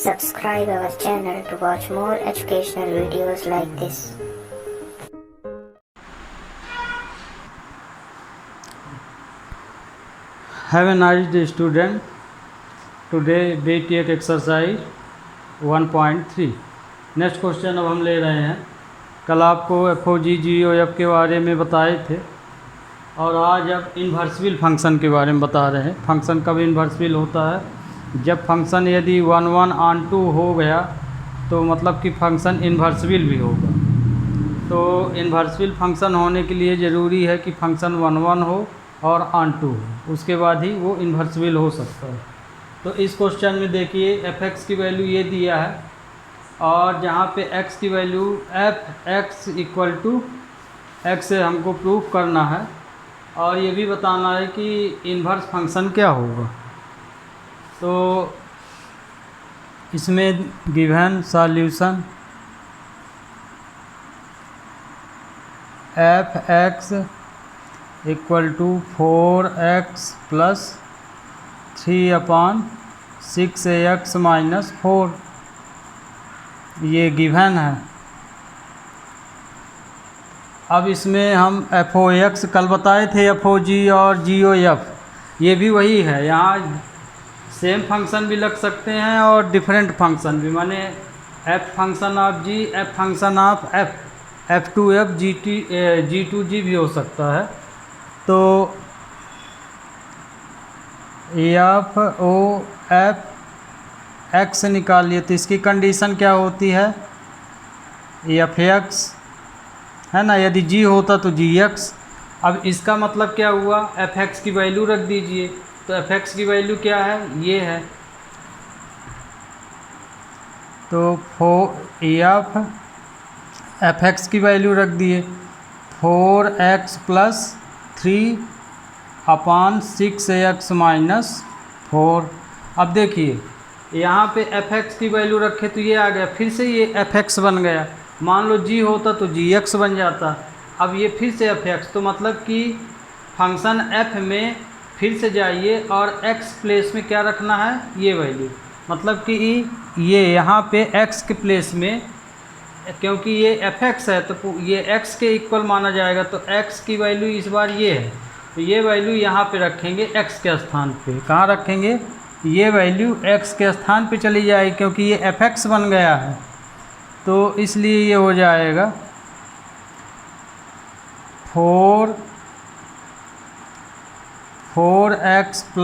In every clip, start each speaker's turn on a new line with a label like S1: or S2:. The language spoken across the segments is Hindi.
S1: Subscribe our channel to watch more educational videos like this.
S2: Have a nice day, student. Today we take exercise 1.3. Next question अब हम ले रहे हैं। कल आपको FOG GOF के बारे में बताए थे और आज अब इन्वर्सिबल फंक्शन के बारे में बता रहे हैं। फंक्शन कब इन्वर्सिबल होता है? जब फंक्शन यदि 1/(1)(2) हो गया तो मतलब कि फंक्शन इन्वर्सिबल भी होगा। तो इन्वर्सिबल फंक्शन होने के लिए ज़रूरी है कि फंक्शन 1/1 हो और (2) हो, उसके बाद ही वो इन्वर्सिबल हो सकता है। तो इस क्वेश्चन में देखिए f(x) की वैल्यू ये दिया है और जहाँ पे x की वैल्यू f(x) = x से हमको प्रूफ करना है और ये भी बताना है कि इन्वर्स फंक्शन क्या होगा। तो इसमें given solution f(x) = 4x + 3/6ax - 4 ये गिवन है। अब इसमें हम FOX कल बताए थे, FOG और GOF ये भी वही है। यहाँ सेम फंक्शन भी लग सकते हैं और डिफरेंट फंक्शन भी, माने f function of g, f function of f, f2f g2g भी हो सकता है। तो f(x) निकालिए तो इसकी कंडीशन क्या होती है? f(x) है ना, यदि g होता तो gx। अब इसका मतलब क्या हुआ? f(x) की वैल्यू रख दीजिए। तो f(x) की वैल्यू क्या है? ये है। तो f(x) की वैल्यू रख दिए 4x + 3/6ax - 4। अब देखिए यहाँ पे f(x) की वैल्यू रखे तो ये आ गया, फिर से ये f(x) बन गया। मान लो g होता तो gx बन जाता। अब ये फिर से f(x), तो मतलब कि फंक्शन f में फिर से जाइए और x प्लेस में क्या रखना है? ये वैल्यू। मतलब कि ये यहाँ पे x के प्लेस में, क्योंकि ये f(x) है तो ये x के इक्वल माना जाएगा। तो x की वैल्यू इस बार ये है, तो ये वैल्यू यहाँ पे रखेंगे x के स्थान पे। कहाँ रखेंगे? ये वैल्यू x के स्थान पे चली जाएगी क्योंकि ये f(x) बन गया है। तो इसलिए ये हो जाएगा 4x +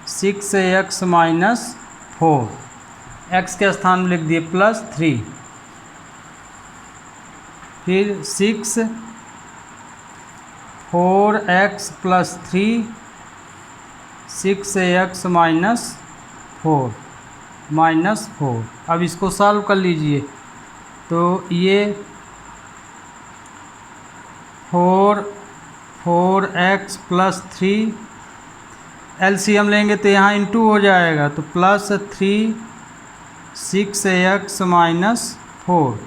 S2: 3/6ax - 4, x के स्थान में लिख दिए +3, फिर 4x + 3/6ax - 4 अब इसको सॉल्व कर लीजिए। तो ये 4x + 3 LCM लेंगे तो यहाँ इंटू हो जाएगा, तो +3/6ax - 4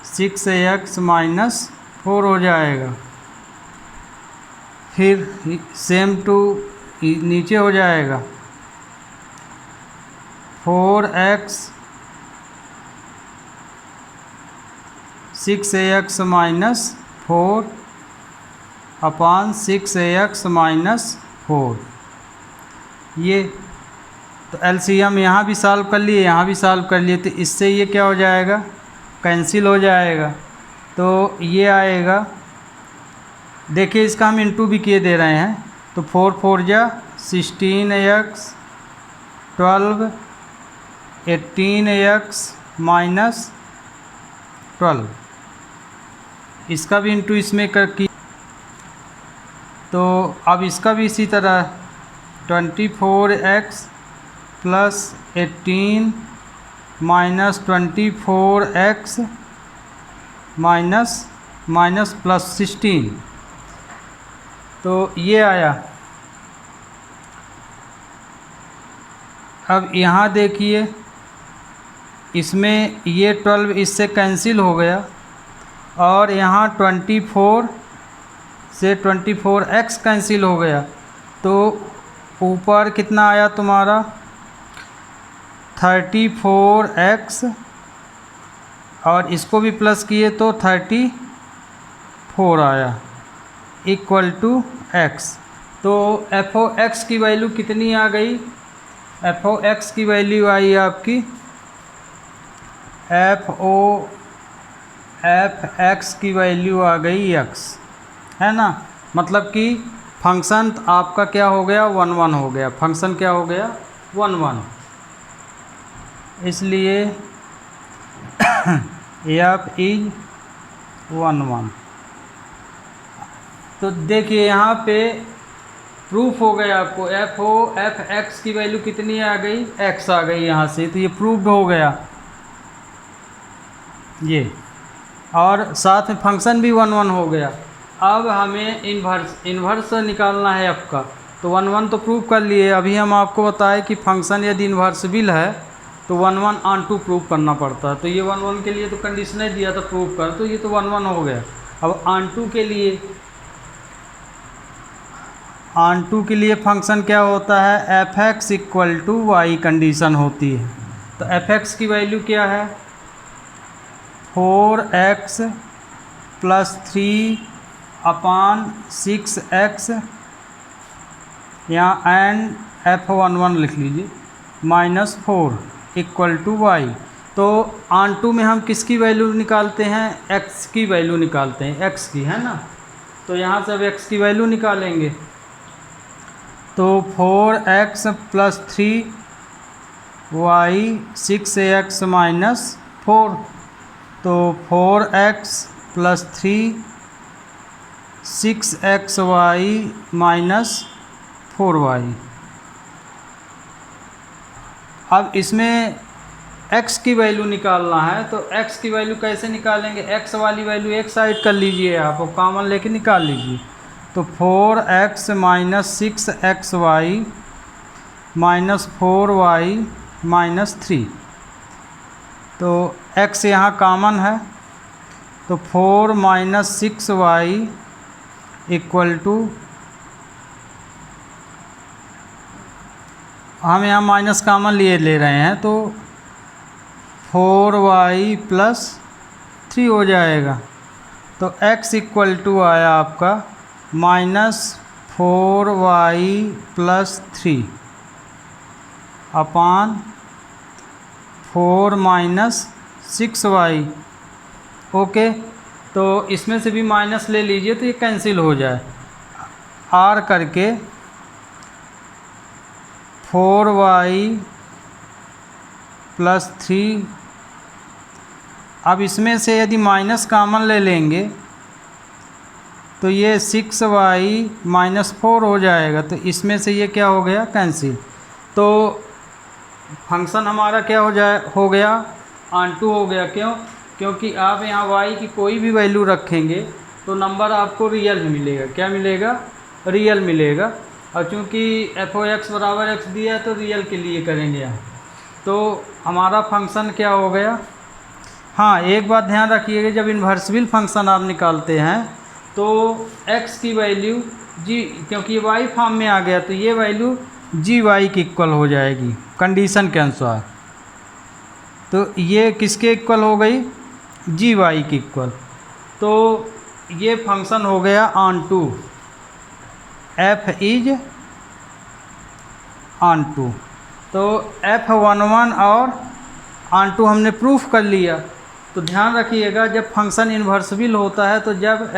S2: 6ax - 4 हो जाएगा। फिर सेम टू नीचे हो जाएगा 4x 6ax - 4/6ax - 4 ये। तो LCM यहाँ भी सॉल्व कर लिए, यहाँ भी सॉल्व कर लिए, तो इससे ये क्या हो जाएगा? कैंसिल हो जाएगा। तो ये आएगा, देखिए इसका हम इंटू भी किए दे रहे हैं। तो 4 4 जा 16ax 12 18ax - 12, इसका भी इंटू इसमें करके। तो अब इसका भी इसी तरह 24x + 18 - 24x +16, तो ये आया। अब यहाँ देखिए इसमें ये 12 इससे कैंसिल हो गया और यहाँ 24 से 24x कैंसिल हो गया, तो ऊपर कितना आया तुम्हारा 34x और इसको भी प्लस किए तो 34 आया इक्वल टू x। तो एफ ओ एक्स की वैल्यू कितनी आ गई? एफ ओ एक्स की वैल्यू आई आपकी एफ एक्स की वैल्यू आ गई x, है ना। मतलब कि फंक्शन आपका क्या हो गया 1 1 हो गया, फंक्शन क्या हो गया 1 1, इसलिए एफ इज 1 1। तो देखिए यहाँ पे प्रूफ हो गया आपको एफ एक्स की वैल्यू कितनी आ गई x आ गई यहाँ से, तो ये प्रूफ हो गया ये, और साथ में फंक्शन भी 1 1 हो गया। अब हमें इन्वर्स निकालना है f का, तो 1 1 तो प्रूव कर लिए। अभी हम आपको बताएं कि फंक्शन यदि इन्वर्सिबल है तो 1 1 ऑन टू प्रूव करना पड़ता है। तो ये 1 1 के लिए तो कंडीशन ही दिया था प्रूव कर, तो ये तो 1 1 हो गया। अब ऑन टू के लिए फंक्शन क्या होता है f x equal to y condition होती है। तो एफ एक्स की वैल्यू क्या है 4x प्लस 3/6x, यहाँ एंड f11 लिख लीजिए -4 इक्वल टू वाई। तो ऑन टू में हम किसकी वैल्यू निकालते हैं x की वैल्यू निकालते हैं, x की, है ना। तो यहाँ से अब x की वैल्यू निकालेंगे, तो 4x प्लस 3y 6x -4, तो 4x प्लस 3 6xy -4y। अब इसमें x की वैल्यू निकालना है, तो x की वैल्यू कैसे निकालेंगे? x वाली वैल्यू एक साइड कर लीजिए, आप कॉमन लेके निकाल लीजिए। तो 4x -6xy -4y -3, तो x यहाँ कॉमन है, तो 4 -6y इक्वल टू, हम यहाँ माइनस कॉमन ले रहे हैं, तो 4y प्लस 3 हो जाएगा। तो x इक्वल टू आया आपका -4y plus 3 upon 4 -6y। Okay, तो इसमें से भी माइनस ले लीजिए तो ये कैंसिल हो जाए, r करके 4y प्लस 3। अब इसमें से यदि माइनस कॉमन ले लेंगे तो ये 6y -4 हो जाएगा, तो इसमें से ये क्या हो गया कैंसिल। तो फंक्शन हमारा क्या हो गया ऑन टू हो गया। क्यों? क्योंकि आप यहाँ y की कोई भी वैल्यू रखेंगे तो नंबर आपको रियल में मिलेगा। क्या मिलेगा? रियल मिलेगा। और चूँकि एफ ओ एक्स बराबर x दिया है तो रियल के लिए करेंगे यहाँ, तो हमारा फंक्शन क्या हो गया। हाँ, एक बात ध्यान रखिएगा, जब इन्वर्सिबल फंक्शन आप निकालते हैं तो x की वैल्यू g, क्योंकि ये y फॉर्म में आ गया तो ये वैल्यू जी वाई की इक्वल हो जाएगी कंडीशन के अनुसार। तो ये किसके इक्वल हो गई? जी वाई की इक्वल। तो ये फंक्शन हो गया onto, f is onto. तो f11 और ऑन टू हमने प्रूफ कर लिया। तो ध्यान रखिएगा, जब फंक्शन इन्वर्सिबल होता है तो जब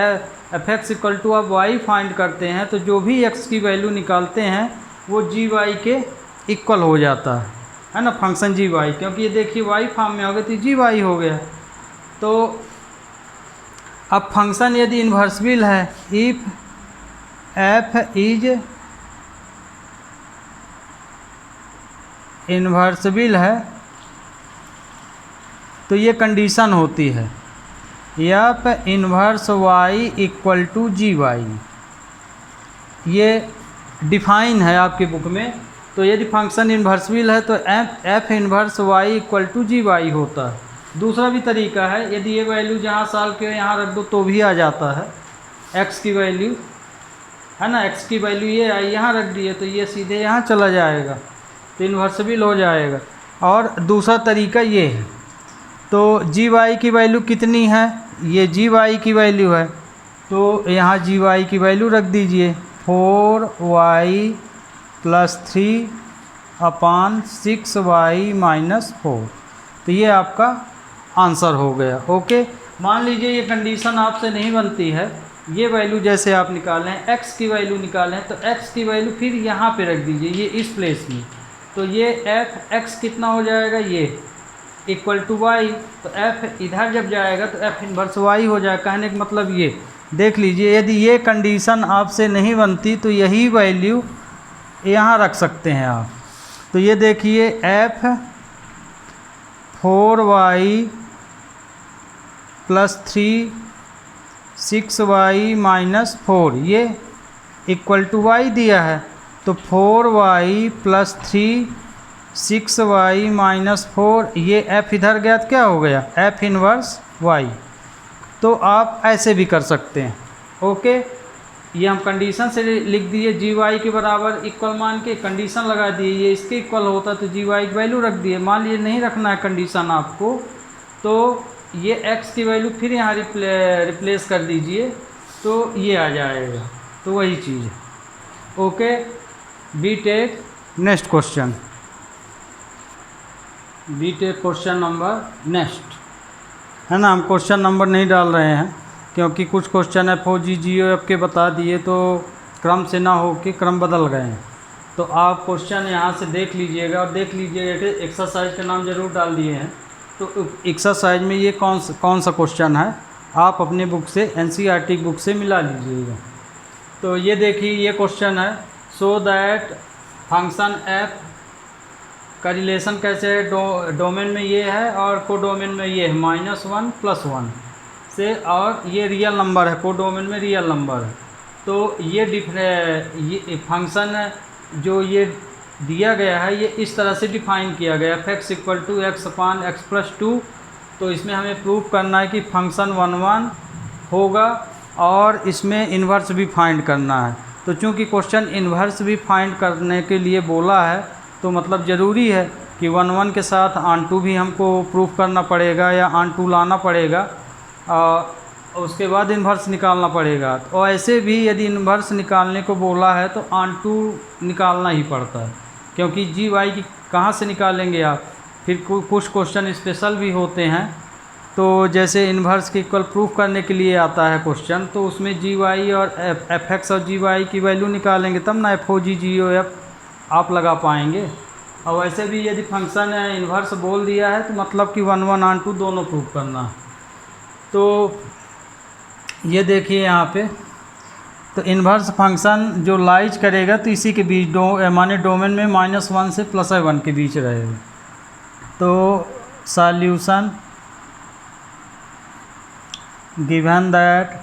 S2: एफ एक्स इक्वल टू आप वाई फाइंड करते हैं तो जो भी x की वैल्यू निकालते हैं वो जी वाई के इक्वल हो जाता है ना, फंक्शन जी वाई। क्योंकि ये देखिए वाई फॉर्म में हो गया तो जी वाई हो गया। तो अब फंक्शन यदि इन्वर्सिबल है, इफ़ f इज इन्वर्सिबल है तो ये कंडीशन होती है f inverse y equal to g y. ये डिफाइन है आपकी बुक में। तो यदि फंक्शन इन्वर्सिबल है तो f inverse y equal to g y होता है। दूसरा भी तरीका है, यदि ये वैल्यू जहाँ सॉल्व के यहाँ रख दो तो भी आ जाता है, x की वैल्यू है ना, x की वैल्यू ये आई यहाँ रख दी है तो ये सीधे यहाँ चला जाएगा, तो इन्वर्सिबल हो जाएगा। और दूसरा तरीका ये है, तो जी वाई की वैल्यू कितनी है, ये जी वाई की वैल्यू है, तो यहाँ जी वाई की वैल्यू रख दीजिए 4y + 3/6y-4, तो ये आपका आंसर हो गया। ओके, मान लीजिए ये कंडीशन आपसे नहीं बनती है, ये वैल्यू जैसे आप निकालें, x की वैल्यू निकालें, तो x की वैल्यू फिर यहाँ पे रख दीजिए, ये इस प्लेस में, तो ये f(x) कितना हो जाएगा, ये इक्वल टू y, तो f इधर जब जाएगा तो f इन्वर्स y हो जाएगा। कहने का मतलब ये देख लीजिए, यदि ये कंडीशन आपसे नहीं बनती तो यही वैल्यू यहाँ रख सकते हैं आप। तो ये देखिए f 4y + 3/6y-4 ये इक्वल टू y दिया है, तो 4y + 3/6y-4 ये f इधर गया तो क्या हो गया, f इन्वर्स y। तो आप ऐसे भी कर सकते हैं। ओके, ये हम कंडीशन से लिख दिए, जी वाई के बराबर इक्वल मान के कंडीशन लगा दिए, ये इसके इक्वल होता तो जी वाई की वैल्यू रख दिए। मान लीजिए नहीं रखना है कंडीशन आपको, तो ये x की वैल्यू फिर यहाँ रिप्लेस कर दीजिए, तो ये आ जाएगा, तो वही चीज़ है। Okay, we take next question, we take question number next, है ना। हम क्वेश्चन नंबर नहीं डाल रहे हैं क्योंकि कुछ क्वेश्चन FOG GOF के बता दिए तो क्रम से ना हो के क्रम बदल गए हैं। तो आप क्वेश्चन यहाँ से देख लीजिएगा और देख लीजिएगा कि एक्सरसाइज का नाम ज़रूर डाल दिए हैं, तो एक्सरसाइज में ये कौन सा क्वेश्चन है आप अपने बुक से NCERT बुक से मिला लीजिएगा। तो ये देखिए ये क्वेश्चन है, सो दैट फंक्शन f का रिलेशन कैसे है, डोमेन में ये है और कोडोमेन में ये है -1 + 1 से, और ये रियल नंबर है, कोडोमेन में रियल नंबर है। तो ये फंक्शन जो ये दिया गया है ये इस तरह से डिफाइन किया गया है, f(x) = x/x + 2। तो इसमें हमें प्रूव करना है कि फंक्शन 1 होगा और इसमें इन्वर्स भी फाइंड करना है। तो चूंकि क्वेश्चन इन्वर्स भी फाइंड करने के लिए बोला है तो मतलब ज़रूरी है कि 1 के साथ ऑन टू भी हमको प्रूफ करना पड़ेगा या ऑन टू लाना पड़ेगा, उसके बाद इन्वर्स निकालना पड़ेगा। और ऐसे भी यदि इन्वर्स निकालने को बोला है तो ऑन टू निकालना ही पड़ता है, क्योंकि जी वाई की कहाँ से निकालेंगे आप। फिर कुछ क्वेश्चन स्पेशल भी होते हैं, तो जैसे इन्वर्स के इक्वल प्रूफ करने के लिए आता है क्वेश्चन, तो उसमें जी वाई और f(x) और जी वाई की वैल्यू निकालेंगे तब ना FOG GOF आप लगा पाएंगे। और वैसे भी यदि फंक्शन इन्वर्स बोल दिया है तो मतलब कि 1 ऑन टू दोनों प्रूफ करना। तो ये देखिए यहाँ पे, तो इन्वर्स फंक्शन जो लाइज करेगा तो इसी के बीच माने डोमेन में -1 से +1 के बीच रहेगा। तो solution given that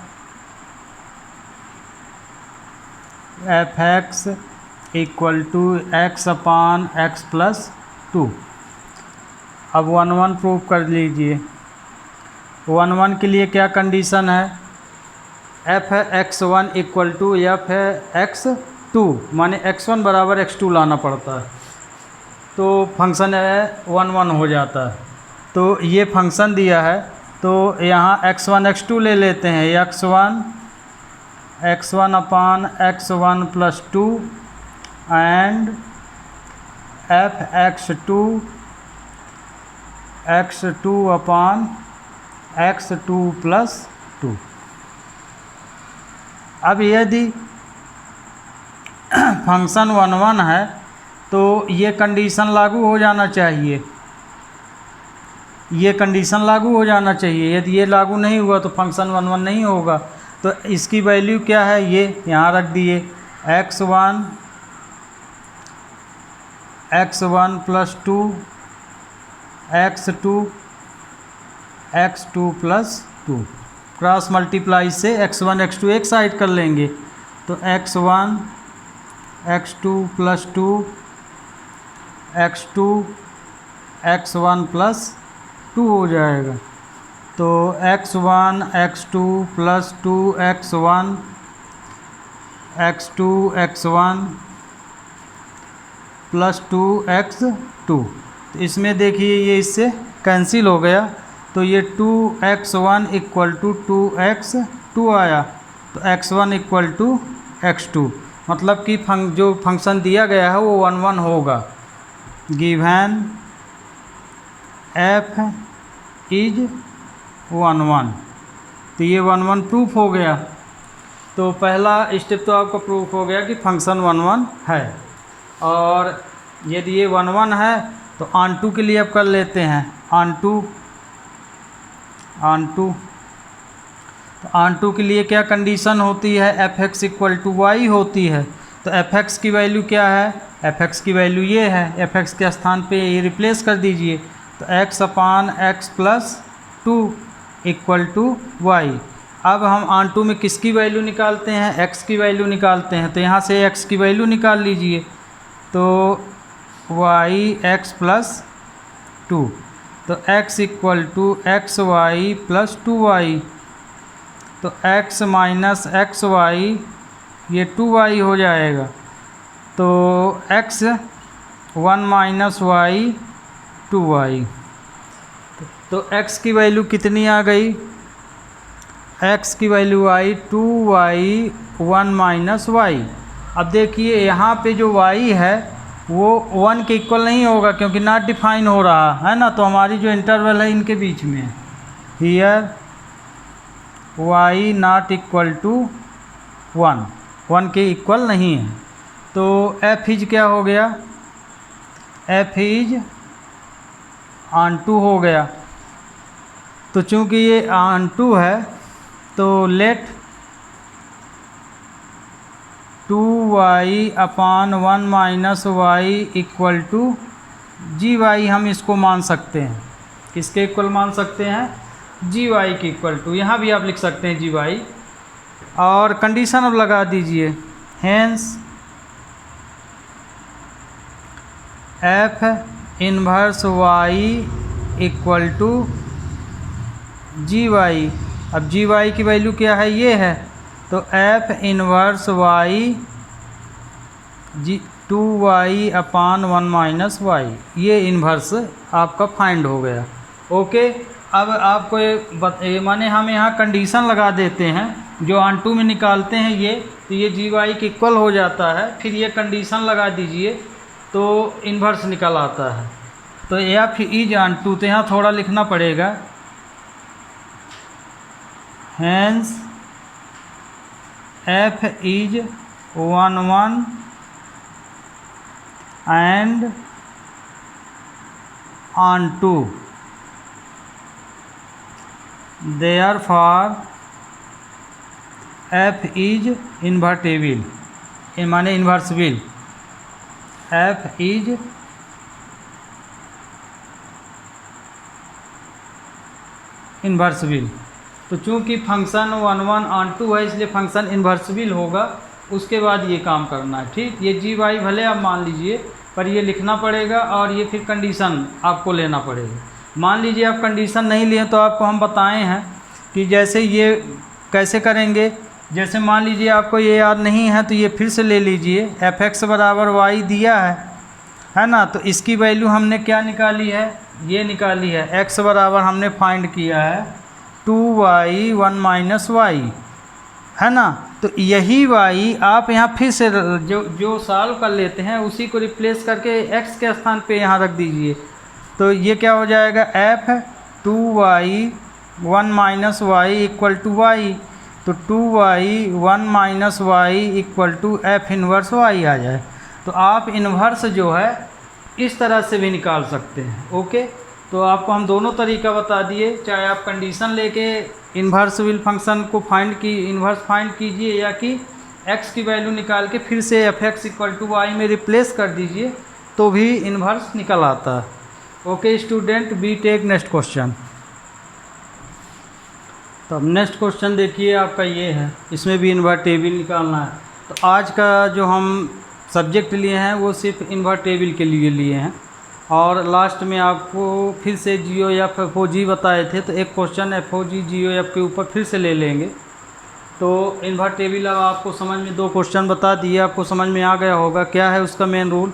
S2: f(x) = x/x + 2। अब 1 प्रूव कर लीजिए। 1 के लिए क्या कंडीशन है, f(x1) = f(x2) माने x1 = x2 लाना पड़ता है, तो फंक्शन 1 हो जाता है। तो ये फंक्शन दिया है, तो यहाँ x1 x2 ले लेते हैं, x1 x1/x1 + 2 and f(x2) x2/x2 + 2। अब यदि फंक्शन 1 है तो ये कंडीशन लागू हो जाना चाहिए, ये कंडीशन लागू हो जाना चाहिए। यदि ये लागू नहीं हुआ तो फंक्शन 1 नहीं होगा। तो इसकी वैल्यू क्या है, ये यहाँ रख दिए, x1 + 2 x2 + 2। क्रॉस मल्टीप्लाई से x1 x2 एक साइड कर लेंगे, तो x1 x2 + 2 x2 x1 + 2 हो जाएगा। तो x1 x2 + 2 x1 x2 x1 plus 2x2। तो इसमें देखिए ये इससे कैंसिल हो गया, तो ये 2x1 इक्वल टू 2x2 आया, तो x1 इक्वल टू x2, मतलब कि जो फंक्शन दिया गया है वो 1 1 होगा। गिवन f इज 1 1, तो ये 1 1 प्रूफ हो गया। तो पहला स्टेप तो आपका प्रूफ हो गया कि फंक्शन 1 1 है। और यदि ये 1 1 है तो ऑन2 के लिए अब कर लेते हैं ऑन2। तो ऑन2 के लिए क्या कंडीशन होती है, f(x) इक्वल टू वाई होती है। तो f(x) की वैल्यू क्या है, f(x) की वैल्यू ये है, f(x) के स्थान पे ये रिप्लेस कर दीजिए, तो x upon x plus 2 equal to y. अब हम ऑन2 में किसकी वैल्यू निकालते हैं, x की वैल्यू निकालते हैं, तो यहाँ से x की वैल्यू निकाल लीजिए, तो y x प्लस 2, तो x equal to x y plus 2y, तो x माइनस एक्स वाई ये 2y हो जाएगा, तो x 1 माइनस वाई 2y। तो x की वैल्यू कितनी आ गई, x की वैल्यू आई 2y 1 माइनस वाई। अब देखिए यहाँ पे जो y है वो 1 के इक्वल नहीं होगा क्योंकि नॉट डिफाइन हो रहा है ना, तो हमारी जो इंटरवल है इनके बीच में है, here y not equal to 1 के इक्वल नहीं है। तो f इज क्या हो गया, f इज ऑन2 हो गया। तो चूंकि ये ऑन2 है तो let 2y upon 1 minus y equal to GY हम इसको मान सकते हैं, किसके इक्वल मान सकते हैं, GY के इक्वल टू। यहाँ भी आप लिख सकते हैं GY, और कंडीशन अब लगा दीजिए, hence f inverse y equal to GY। अब GY की वैल्यू क्या है, ये है, तो f inverse y 2y upon 1 minus y, ये इन्वर्स आपका फाइंड हो गया। ओके, अब आपको माने हम यहाँ कंडीशन लगा देते हैं, जो ऑन2 में निकालते हैं ये, तो ये GY के इक्वल हो जाता है, फिर ये कंडीशन लगा दीजिए तो इन्वर्स निकल आता है। तो f इज ऑन2, तो यहाँ थोड़ा लिखना पड़ेगा, hence f is 1 1 and onto, therefore f is invertible, माने इन्वर्सिबल, f इज इन्वर्सिबल। तो चूंकि फंक्शन 1 1 ऑन2 है इसलिए फंक्शन इन्वर्सिबल होगा, उसके बाद ये काम करना है, ठीक। ये GY भले आप मान लीजिए, पर ये लिखना पड़ेगा और ये फिर कंडीशन आपको लेना पड़ेगा। मान लीजिए आप कंडीशन नहीं लिए तो आपको हम बताए हैं कि जैसे ये कैसे करेंगे। जैसे मान लीजिए आपको ये याद नहीं है तो ये फिर से ले लीजिए, f(x) बराबर y दिया है ना, तो इसकी वैल्यू हमने क्या निकाली है, ये निकाली है, x बराबर हमने फाइंड किया है 2y 1 माइनस वाई, है ना। तो यही y आप यहाँ फिर से जो सॉल्व कर लेते हैं उसी को रिप्लेस करके x के स्थान पे यहाँ रख दीजिए, तो ये क्या हो जाएगा, f 2y 1 minus y equal to y, तो 2y 1 minus y equal to f inverse y आ जाए। तो आप इन्वर्स जो है इस तरह से भी निकाल सकते हैं। ओके, तो आपको हम दोनों तरीका बता दिए, चाहे आप कंडीशन लेके इन्वर्सिबल फंक्शन को इन्वर्स फाइंड कीजिए, या कि x की वैल्यू निकाल के फिर से f(x) इक्वल टू वाई में रिप्लेस कर दीजिए तो भी इन्वर्स निकल आता है। Okay student, we take next question. तो अब नेक्स्ट क्वेश्चन देखिए आपका ये है, इसमें भी इन्वर्टेबल निकालना है। तो आज का जो हम सब्जेक्ट लिए हैं वो सिर्फ इन्वर्टेबल के लिए लिए हैं, और लास्ट में आपको फिर से GOF FOG बताए थे, तो एक क्वेश्चन FOG GOF के ऊपर फिर से ले लेंगे। तो इन्वर्टेबल अब आपको समझ में 2 क्वेश्चन बता दिए, आपको समझ में आ गया होगा क्या है उसका मेन रूल,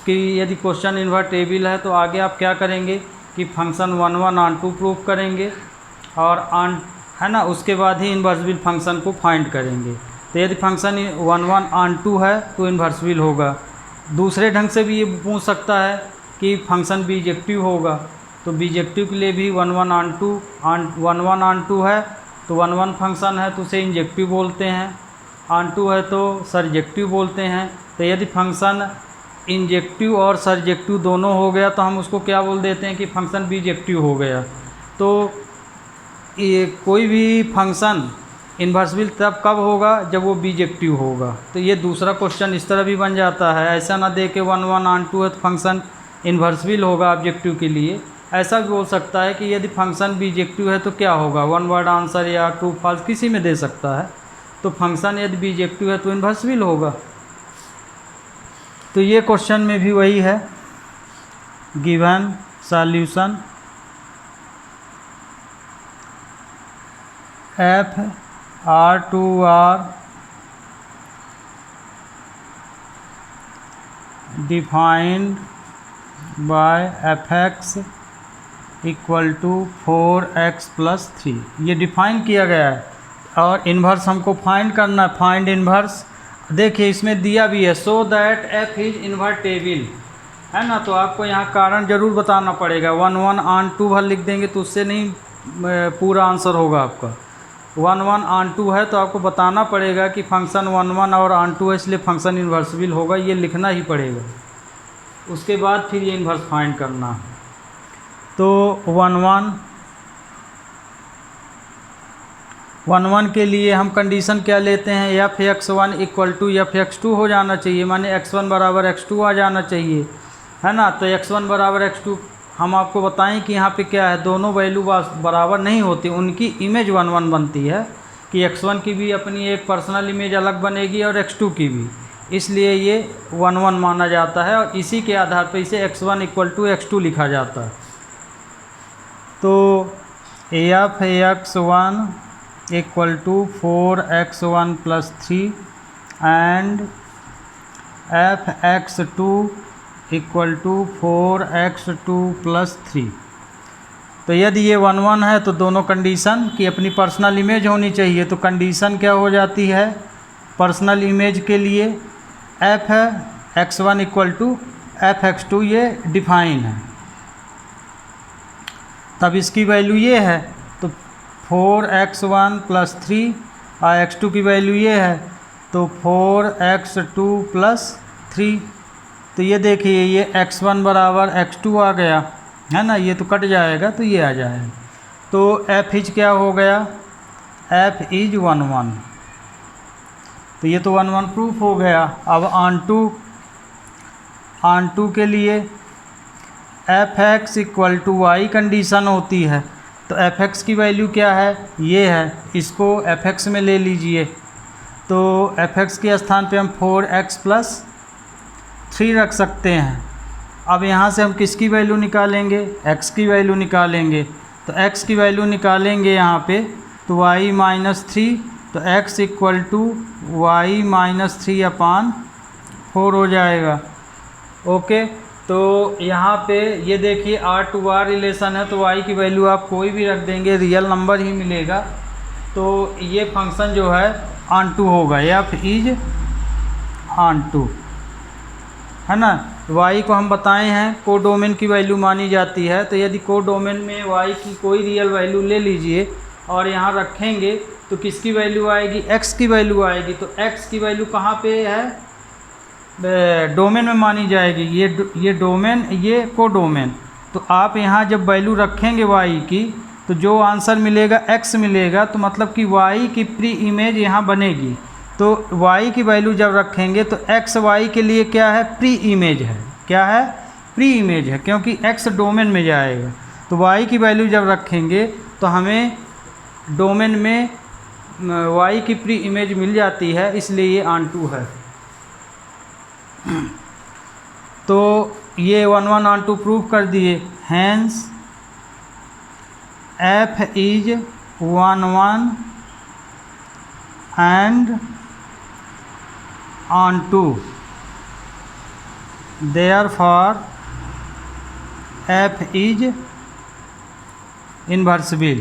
S2: कि यदि क्वेश्चन इन्वर्टेबल है तो आगे आप क्या करेंगे कि फंक्शन 1 1 ऑन 2 प्रूव करेंगे और ऑन, है ना, उसके बाद ही इन्वर्सिबल फंक्शन को फाइंड करेंगे। तो यदि फंक्शन 1 1 ऑन 2 है तो इन्वर्सिबल होगा। दूसरे ढंग से भी ये पूछ सकता है कि फंक्शन बीजेक्टिव होगा, तो बीजेक्टिव के लिए भी 1 1 ऑन 2 1 1 ऑन 2 है तो 1 1 फंक्शन है तो उसे इंजेक्टिव बोलते हैं, ऑन 2 है तो सरजेक्टिव बोलते हैं। तो यदि फंक्शन इंजेक्टिव और सरजेक्टिव दोनों हो गया तो हम उसको क्या बोल देते हैं कि फंक्शन बीजेक्टिव हो गया। तो ये कोई भी फंक्शन इन्वर्सिबल तब कब होगा जब वो बीजेक्टिव होगा। तो ये दूसरा क्वेश्चन इस तरह भी बन जाता है, ऐसा ना दे के 1 1 ऑन 2 है तो फंक्शन इन्वर्सिबल होगा ऑब्जेक्टिव के लिए। ऐसा भी बोल सकता है कि यदि फंक्शन बीजेक्टिव है तो क्या होगा, 1 वर्ड आंसर या 2 फॉल्स किसी में दे सकता है। तो फंक्शन यदि बीजेक्टिव है तो इन्वर्सिबल होगा। तो ये क्वेश्चन में भी वही है, given solution f R to R defined by f x equal to 4x + 3, ये डिफाइन किया गया है और इन्वर्स हमको फाइंड करना है, फाइंड इन्वर्स। देखिए इसमें दिया भी है so that F is invertible, है ना। तो आपको यहाँ कारण ज़रूर बताना पड़ेगा, 1 1 ऑन 2 भर लिख देंगे तो उससे नहीं पूरा आंसर होगा आपका। 1 1 ऑन 2 है तो आपको बताना पड़ेगा कि फंक्शन 1 1 और ऑन 2 है इसलिए फंक्शन इन्वर्सिबल होगा, ये लिखना ही पड़ेगा। उसके बाद फिर ये इन्वर्स फाइंड करना। तो 1 1 के लिए हम कंडीशन क्या लेते हैं, f x 1 equal to f x 2 हो जाना चाहिए, माने x1 बराबर x2 आ जाना चाहिए, है ना। तो x1 बराबर x2 हम आपको बताएं कि यहाँ पे क्या है, दोनों वैल्यू बराबर नहीं होती, उनकी इमेज 1 1 बनती है कि x1 की भी अपनी एक पर्सनल इमेज अलग बनेगी और x2 की भी, इसलिए ये 1 1 माना जाता है और इसी के आधार पर इसे x1 इक्वल टू x2 लिखा जाता है। तो f x 1 equal to 4x1 + 3 and f x 2 equal to 4x2 + 3। तो यदि ये 1 1 है तो दोनों कंडीशन की अपनी पर्सनल इमेज होनी चाहिए। तो कंडीशन क्या हो जाती है पर्सनल इमेज के लिए, एफ है x1 equal to F x2, ये डिफाइन है, तब इसकी वैल्यू ये है। तो 4x1 + 3 और x2 की वैल्यू ये है तो 4x2 + 3। तो ये देखिए ये x1 बराबर x2 आ गया, है ना, ये तो कट जाएगा तो ये आ जाएगा। तो f इज क्या हो गया, f इज 1 1, तो ये तो 1 1 प्रूफ हो गया। अब ऑन 2 के लिए f x equal to y condition होती है। तो एफ एक्स की वैल्यू क्या है, ये है, इसको एफ एक्स में ले लीजिए। तो एफ एक्स के स्थान पे हम 4x + 3 रख सकते हैं। अब यहाँ से हम किसकी वैल्यू निकालेंगे, x की वैल्यू निकालेंगे। तो x की वैल्यू निकालेंगे यहाँ पे तो y - 3, तो x इक्वल टू y - 3/4 हो जाएगा। ओके, तो यहाँ पे ये देखिए R to R रिलेशन है, तो y की वैल्यू आप कोई भी रख देंगे, रियल नंबर ही मिलेगा। तो ये फंक्शन जो है ऑन 2 होगा, एफ इज ऑन 2, है ना। y को हम बताए हैं कोडोमेन की वैल्यू मानी जाती है। तो यदि कोडोमेन में y की कोई रियल वैल्यू ले लीजिए और यहाँ रखेंगे तो किसकी वैल्यू आएगी, x की वैल्यू आएगी। तो x की वैल्यू कहाँ पे है, डोमेन में मानी जाएगी, ये डोमेन, ये कोडोमेन। तो आप यहाँ जब वैल्यू रखेंगे y की तो जो आंसर मिलेगा x मिलेगा, तो मतलब कि y की प्री इमेज यहाँ बनेगी। तो y की वैल्यू जब रखेंगे तो x y के लिए क्या है, प्री इमेज है, क्या है, प्री इमेज है, क्योंकि x डोमेन में जाएगा। तो y की वैल्यू जब रखेंगे तो हमें डोमेन में y की प्री इमेज मिल जाती है, इसलिए ये ऑन 2 है। तो ये 1 1 ऑन 2 प्रूव कर दिए। Hence f is 1 1 and onto, therefore f is inversible।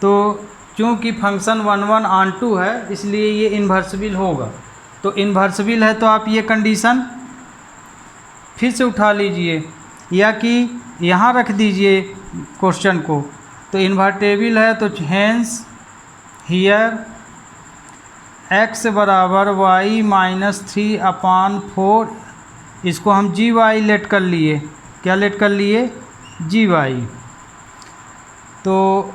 S2: तो चूँकि फंक्शन 1 1 onto है इसलिए ये इन्वर्सिबल होगा। तो इन्वर्सिबल है तो आप ये कंडीशन फिर से उठा लीजिए या कि यहाँ रख दीजिए क्वेश्चन को। तो इन्वर्टेबल है तो हेंस हियर x बराबर y माइनस 3/4, इसको हम जी वाई लेट कर लिए। क्या लेट कर लिए? जी वाई। तो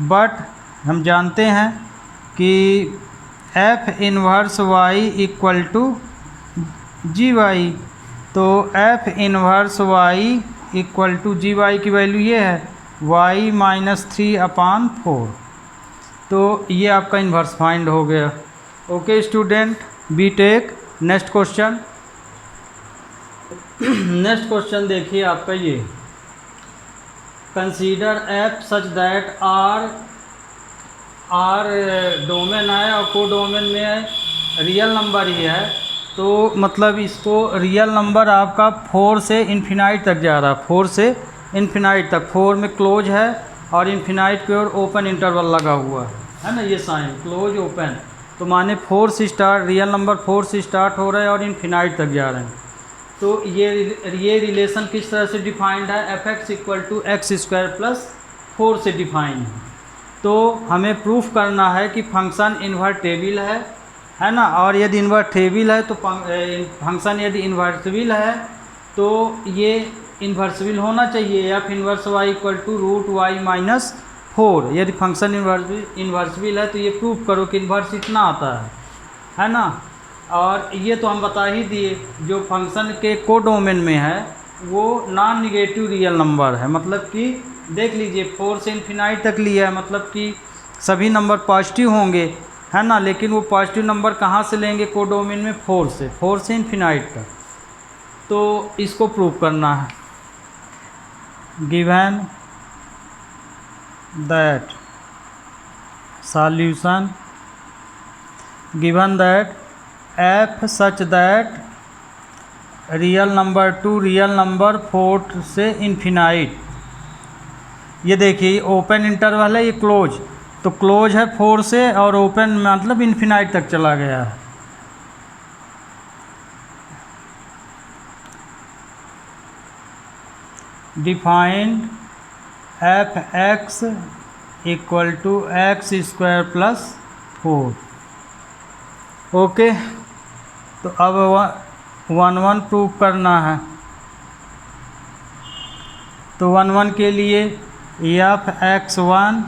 S2: बट हम जानते हैं कि f inverse y equal to g y. तो f inverse y equal to g y की वैल्यू ये है y माइनस 3/4। तो ये आपका इन्वर्स फाइंड हो गया। Okay student, we take next question. Next question देखिए आपका ये, consider f such that R domain है और को डोमेन में रियल नंबर ही है। तो मतलब इसको रियल नंबर आपका 4 से इन्फिनाइट तक जा रहा है, 4 से इन्फिनाइट तक। 4 में क्लोज है और इन्फिनाइट की ओर ओपन इंटरवल लगा हुआ है ना, ये साइन क्लोज ओपन। तो माने 4 से स्टार्ट, रियल नंबर 4 से स्टार्ट हो रहा है और इन्फिनाइट तक जा रहे हैं। तो ये रिलेशन किस तरह से डिफाइंड है? f(x) इक्वल टू x² + 4 से डिफाइंड है। तो हमें प्रूफ करना है कि फंक्शन इन्वर्टेबल है ना। और यदि इन्वर्टेबल है तो फंक्शन यदि इन्वर्सिबल है तो ये इन्वर्सिबल होना चाहिए। f inverse y equal to √y minus 4। यदि फंक्शन इन्वर्सिबल है तो ये प्रूफ करो कि इन्वर्स इतना आता है ना। और ये तो हम बता ही दिए, जो फंक्शन के को डोमेन में है वो नॉन निगेटिव रियल नंबर है। मतलब कि देख लीजिए 4 से इन्फिनाइट तक लिया है, मतलब कि सभी नंबर पॉजिटिव होंगे है ना। लेकिन वो पॉजिटिव नंबर कहाँ से लेंगे? को डोमेन में 4 से इन्फिनाइट तक। तो इसको प्रूव करना है। Given that solution, given that f such that real number two real number 4 से इन्फिनाइट। ये देखिए ओपन इंटरवल है, ये क्लोज। तो क्लोज है 4 से और ओपन मतलब इन्फिनाइट तक चला गया है। Defined f(x) equal to x² + 4। Okay, तो अब 1 1 प्रूव करना है। तो 1 1 के लिए f(x1)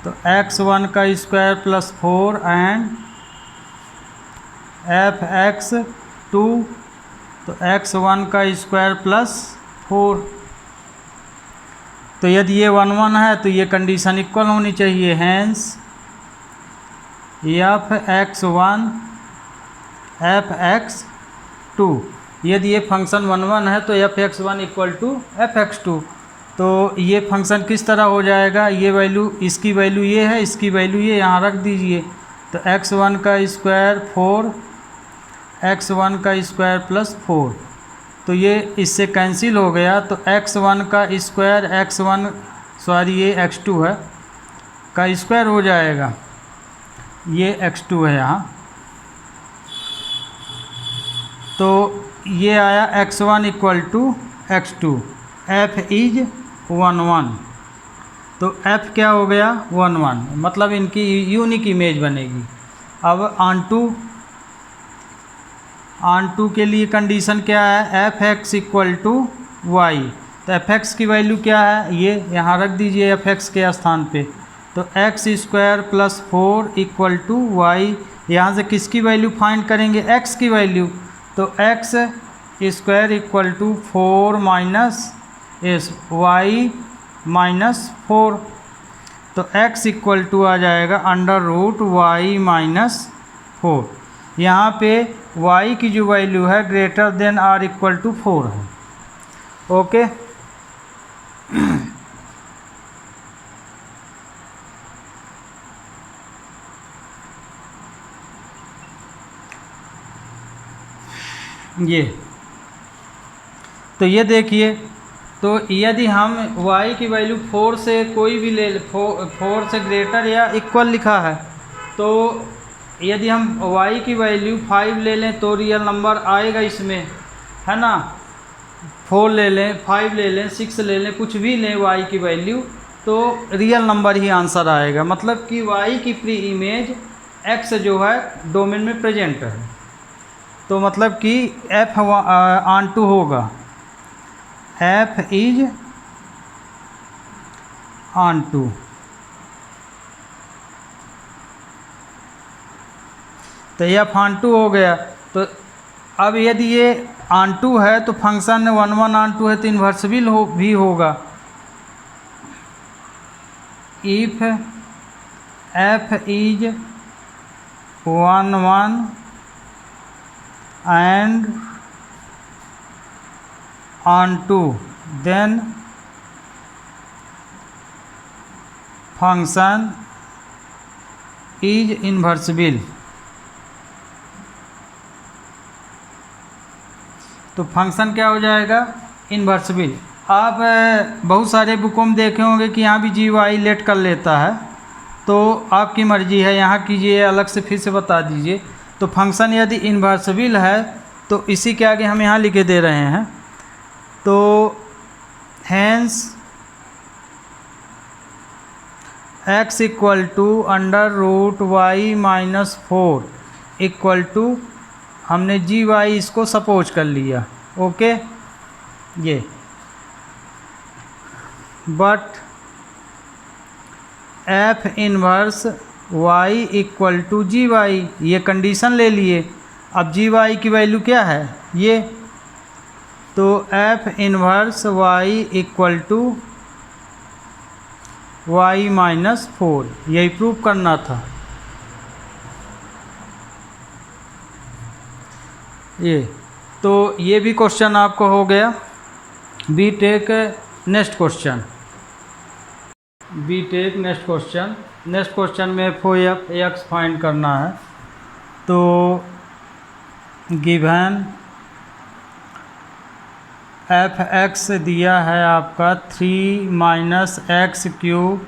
S2: तो x1 का स्क्वायर + 4 एंड f(x2) तो x1 का स्क्वायर + 4। तो यदि ये 1 1 है तो ये कंडीशन इक्वल होनी चाहिए। हैंस f(x1) f(x2), यदि ये फंक्शन 1 1 है तो f(x1) इक्वल टू f(x2). तो ये फंक्शन किस तरह हो जाएगा? ये वैल्यू, इसकी वैल्यू ये है, इसकी वैल्यू ये, यहाँ रख दीजिए। तो x1 का स्क्वायर 4, x1 का स्क्वायर + 4। तो ये इससे कैंसिल हो गया। तो x1 का स्क्वायर ये x2 है का स्क्वायर हो जाएगा, ये x2 है यहाँ। तो ये आया x1 equal to x2। f is 1 1। तो f क्या हो गया? 1 1, मतलब इनकी यूनिक इमेज बनेगी। अब ऑन टू के लिए कंडीशन क्या है? f(x) equal to y। तो f(x) की वैल्यू क्या है? ये यहाँ रख दीजिए f(x) के स्थान पे। तो x² + 4 इक्वल टू y। यहाँ से किसकी वैल्यू फाइंड करेंगे? x की वैल्यू। तो x² equal to 4 - y minus 4। तो x इक्वल टू आ जाएगा √y माइनस 4। यहाँ पे y की जो वैल्यू है greater than r equal to 4 है। ओके, ये तो ये देखिए, तो यदि हम y की वैल्यू 4 से कोई भी ले 4 से ग्रेटर या इक्वल लिखा है, तो यदि हम y की वैल्यू 5 ले लें तो रियल नंबर आएगा इसमें, है ना। 4 ले लें, 5 ले लें, 6 ले लें, कुछ भी लें y की वैल्यू, तो रियल नंबर ही आंसर आएगा। मतलब कि y की प्री इमेज x जो है डोमेन में प्रेजेंट है, तो मतलब कि f ऑन टू होगा, f इज ऑन टू। तो ये ऑन टू हो गया। तो अब यदि ये ऑन टू है तो फंक्शन 1 1 ऑन टू है तो इन्वर्सिबल भी होगा। If f is 1 1 and on 2 then function is inversible। तो फंक्शन क्या हो जाएगा, इन्वर्सिबल। आप बहुत सारे बुकों में देखे होंगे कि यहाँ भी जी वाई लेट कर लेता है, तो आपकी मर्जी है, यहाँ कीजिए अलग से फिर से बता दीजिए। तो फंक्शन यदि इन्वर्सिबल है तो इसी के आगे हम यहाँ लिखे दे रहे हैं, तो hence x equal to under root y minus 4 equal to, हमने जी वाई इसको सपोज कर लिया, ओके। ये but f inverse y equal to g y, ये कंडीशन ले लिए। अब जी वाई की वैल्यू क्या है, ये, तो f inverse y equal to y minus 4, यही प्रूव करना था। ये तो ये भी क्वेश्चन आपको हो गया। We take next question, we take next question. Next question में F O F X find करना है। तो गिवन एफ एक्स दिया है आपका 3 माइनस एक्स क्यूब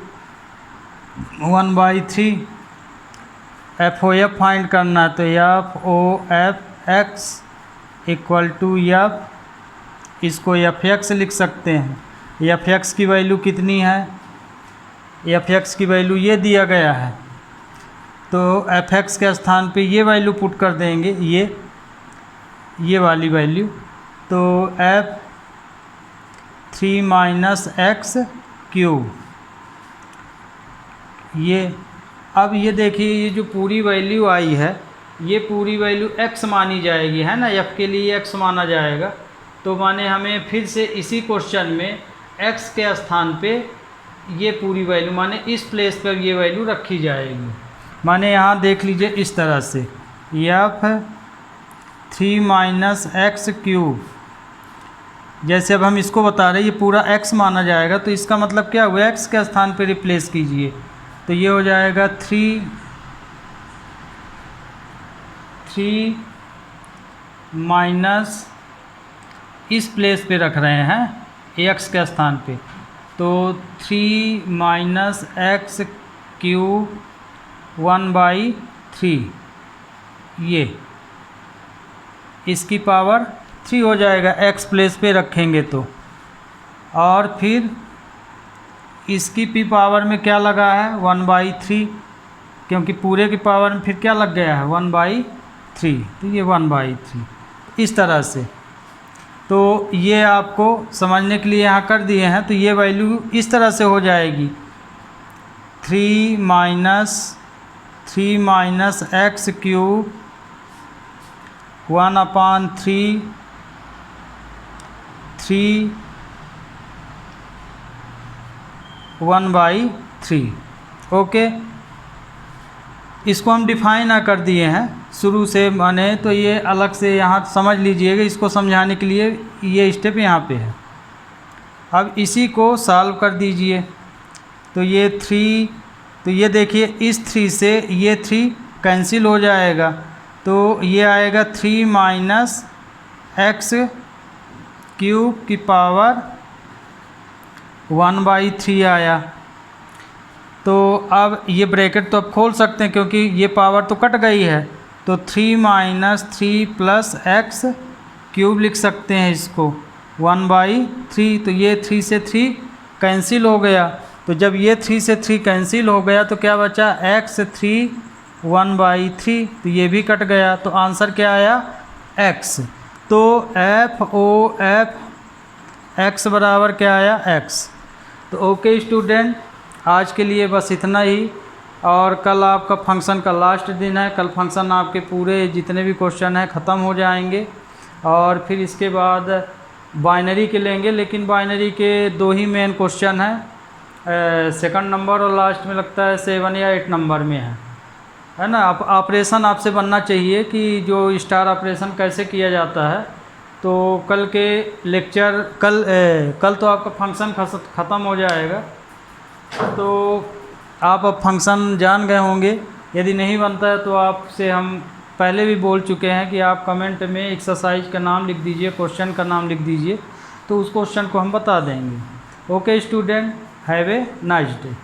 S2: 1/3। एफ ओ एफ फाइंड करना है, तो f O F x equal to f, इसको एफ एक्स लिख सकते हैं। एफ एक्स की वैल्यू कितनी है, एफ एक्स की वैल्यू ये दिया गया है, तो एफ एक्स के स्थान पे ये वैल्यू पुट कर देंगे, ये वाली वैल्यू। तो एफ 3 माइनस एक्स क्यूब, ये अब ये देखिए, ये जो पूरी वैल्यू आई है ये पूरी वैल्यू x मानी जाएगी, है ना। f के लिए x माना जाएगा, तो माने हमें फिर से इसी क्वेश्चन में x के स्थान पे ये पूरी वैल्यू, माने इस प्लेस पर ये वैल्यू रखी जाएगी। माने यहाँ देख लीजिए इस तरह से, f 3 माइनस एक्स क्यूब, जैसे अब हम इसको बता रहे हैं ये पूरा x माना जाएगा, तो इसका मतलब क्या हुआ, x के स्थान पे रिप्लेस कीजिए, तो ये हो जाएगा 3 माइनस, इस प्लेस पे रख रहे हैं x के स्थान पे, तो 3 माइनस एक्स क्यूब 1/3, ये इसकी पावर 3 हो जाएगा, x प्लेस पे रखेंगे तो। और फिर इसकी पी पावर में क्या लगा है, 1/3, क्योंकि पूरे की पावर में फिर क्या लग गया है, 1/3, तो ये 1/3 इस तरह से। तो ये आपको समझने के लिए यहाँ कर दिए हैं, तो ये वैल्यू इस तरह से हो जाएगी, 3 माइनस एक्स क्यूब 1/3 1/3, ओके। इसको हम डिफाइन ना कर दिए हैं शुरू से, माने तो ये अलग से यहाँ समझ लीजिएगा, इसको समझाने के लिए ये स्टेप यहाँ पे है। अब इसी को सॉल्व कर दीजिए, तो ये 3, तो ये देखिए इस 3 से ये 3 कैंसिल हो जाएगा, तो ये आएगा 3 माइनस एक्स क्यूब की पावर 1/3 आया। तो अब ये ब्रैकेट तो अब खोल सकते हैं क्योंकि ये पावर तो कट गई है, तो 3 - 3 + x क्यूब लिख सकते हैं इसको 1/3। तो ये 3 से 3 कैंसिल हो गया। तो जब ये 3 से 3 कैंसिल हो गया तो क्या बचा, x 3 1/3। तो ये भी कट गया। तो आंसर क्या आया, x। तो FOF x बराबर क्या आया, x। तो ओके स्टूडेंट, आज के लिए बस इतना ही। और कल आपका फंक्शन का लास्ट दिन है। कल फंक्शन आपके पूरे जितने भी क्वेश्चन हैं ख़त्म हो जाएंगे और फिर इसके बाद बाइनरी के लेंगे। लेकिन बाइनरी के 2 ही मेन क्वेश्चन हैं, सेकंड नंबर और लास्ट में लगता है 7 या 8 नंबर में है ना। ऑपरेशन आपसे बनना चाहिए कि जो स्टार ऑपरेशन कैसे किया जाता है। तो कल के लेक्चर कल तो आपका फंक्शन ख़त्म हो जाएगा। तो आप अब फंक्शन जान गए होंगे। यदि नहीं बनता है तो आपसे हम पहले भी बोल चुके हैं कि आप कमेंट में एक्सरसाइज का नाम लिख दीजिए, क्वेश्चन का नाम लिख दीजिए, तो उस क्वेश्चन को हम बता देंगे। Okay student, have a nice day.